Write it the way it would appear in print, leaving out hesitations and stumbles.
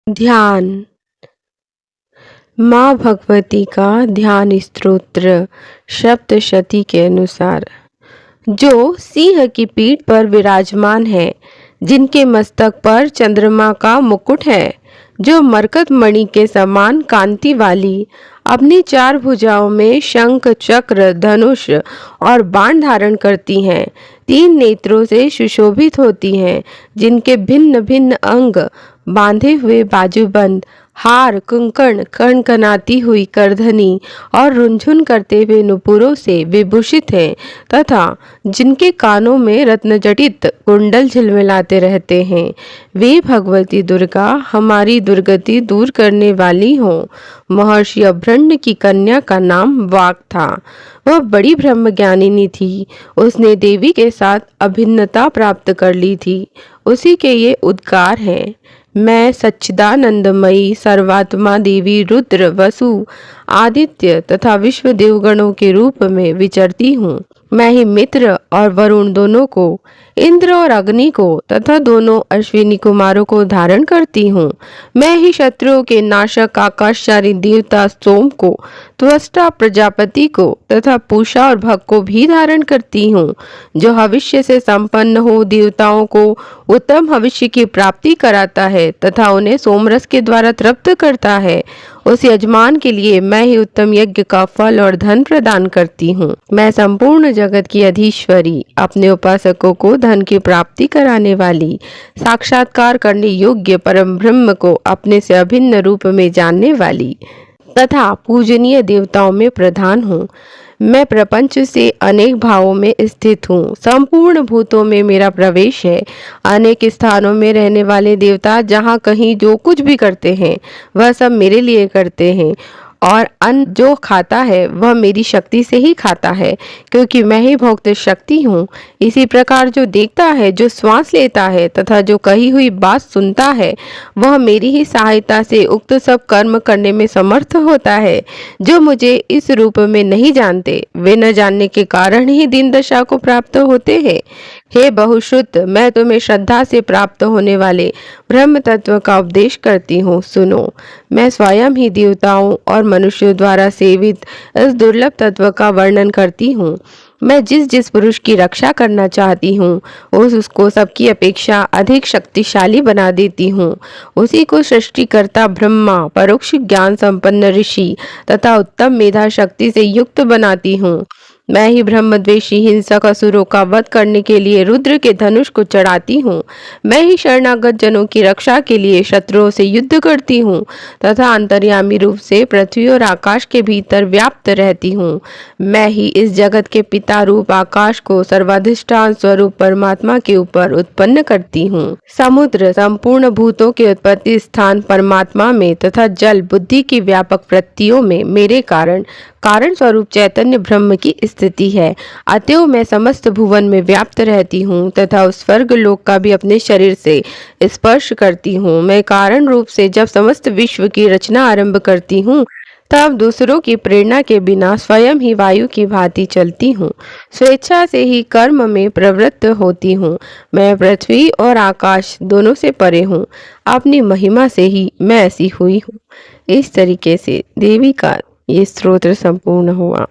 ध्यान। माँ भगवती का ध्यान स्तोत्र सप्तशती के अनुसार। जो सिंह की पीठ पर विराजमान है, जिनके मस्तक पर चंद्रमा का मुकुट है, जो मरकत मणि के समान कांति वाली, अपनी चार भुजाओं में शंख चक्र धनुष और बाण धारण करती हैं, तीन नेत्रों से सुशोभित होती हैं, जिनके भिन्न भिन्न अंग बांधे हुए बाजूबंद, हार कुंकण कणकनाती हुई करधनी और रुंझुन करते हुए नुपुरों से विभूषित हैं, तथा जिनके कानों में रत्नजटित कुंडल झिलमिलाते रहते हैं, वे भगवती दुर्गा हमारी दुर्गति दूर करने वाली हों। महर्षि अभ्रण्य की कन्या का नाम वाक था। वह बड़ी ब्रह्मज्ञानिनी थी। उसने देवी के साथ अभिन्नता प्राप्त कर ली थी। उसी के ये उद्गार हैं। मैं सच्चिदानंदमयी सर्वात्मा देवी रुद्र वसु आदित्य तथा विश्व देवगणों के रूप में विचरती हूँ। मैं ही मित्र और वरुण दोनों को, इंद्र और अग्नि को तथा दोनों अश्विनी कुमारों को धारण करती हूँ। मैं ही शत्रुओं के नाशक आकाशचारी देवता सोम को, त्वष्टा प्रजापति को तथा पूषा और भग को भी धारण करती हूँ। जो भविष्य से संपन्न हो देवताओं को उत्तम भविष्य की प्राप्ति कराता है तथा उन्हें सोमरस के द्वारा तृप्त करता है, उस यजमान के लिए मैं ही उत्तम यज्ञ का फल और धन प्रदान करती हूँ। मैं संपूर्ण जगत की अधीश्वरी, अपने उपासकों को धन की प्राप्ति कराने वाली, साक्षात्कार करने योग्य परम ब्रह्म को अपने से अभिन्न रूप में जानने वाली तथा पूजनीय देवताओं में प्रधान हूँ। मैं प्रपंच से अनेक भावों में स्थित हूँ। संपूर्ण भूतों में मेरा प्रवेश है। अनेक स्थानों में रहने वाले देवता जहाँ कहीं जो कुछ भी करते हैं, वह सब मेरे लिए करते हैं, और अन्न जो खाता है वह मेरी शक्ति से ही खाता है, क्योंकि मैं ही भोक्त शक्ति हूँ। इसी प्रकार जो देखता है, जो श्वास लेता है तथा जो कही हुई बात सुनता है, वह मेरी ही सहायता से उक्त सब कर्म करने में समर्थ होता है। जो मुझे इस रूप में नहीं जानते, वे न जानने के कारण ही दीन दशा को प्राप्त होते हैं। हे बहुश्रुत, मैं तुम्हें श्रद्धा से प्राप्त होने वाले ब्रह्म तत्व का उपदेश करती हूँ, सुनो। मैं स्वयं ही देवताओं और मनुष्यों द्वारा सेवित इस दुर्लभ तत्व का वर्णन करती हूँ। मैं जिस जिस पुरुष की रक्षा करना चाहती हूँ, उसको सबकी अपेक्षा अधिक शक्तिशाली बना देती हूँ। उसी को सृष्टिकर्ता ब्रह्मा, परोक्ष ज्ञान संपन्न ऋषि तथा उत्तम मेधा शक्ति से युक्त बनाती हूँ। मैं ही ब्रह्मद्वेषी हिंसक असुरों का वध करने के लिए रुद्र के धनुष को चढ़ाती हूँ। मैं ही शरणागत जनों की रक्षा के लिए शत्रुओं से युद्ध करती हूँ तथा अंतर्यामी रूप से पृथ्वी और आकाश के भीतर व्याप्त रहती हूँ। मैं ही इस जगत के पिता रूप आकाश को सर्वाधिष्ठान स्वरूप परमात्मा के ऊपर उत्पन्न करती हूँ। समुद्र संपूर्ण भूतों के उत्पत्ति स्थान परमात्मा में तथा जल बुद्धि की व्यापक वृत्तियों में मेरे कारण स्वरूप चैतन्य ब्रह्म की स्थिति है। अतएव मैं समस्त भुवन में व्याप्त रहती हूँ तथा उस स्वर्ग लोक का भी अपने शरीर से स्पर्श करती हूँ। मैं कारण रूप से जब समस्त विश्व की रचना आरंभ करती हूँ, तब दूसरों की प्रेरणा के बिना स्वयं ही वायु की भांति चलती हूँ। स्वेच्छा से ही कर्म में प्रवृत्त होती हूँ। मैं पृथ्वी और आकाश दोनों से परे हूँ। अपनी महिमा से ही मैं ऐसी हुई हूँ। इस तरीके से देवी का ये स्तोत्र संपूर्ण हुआ।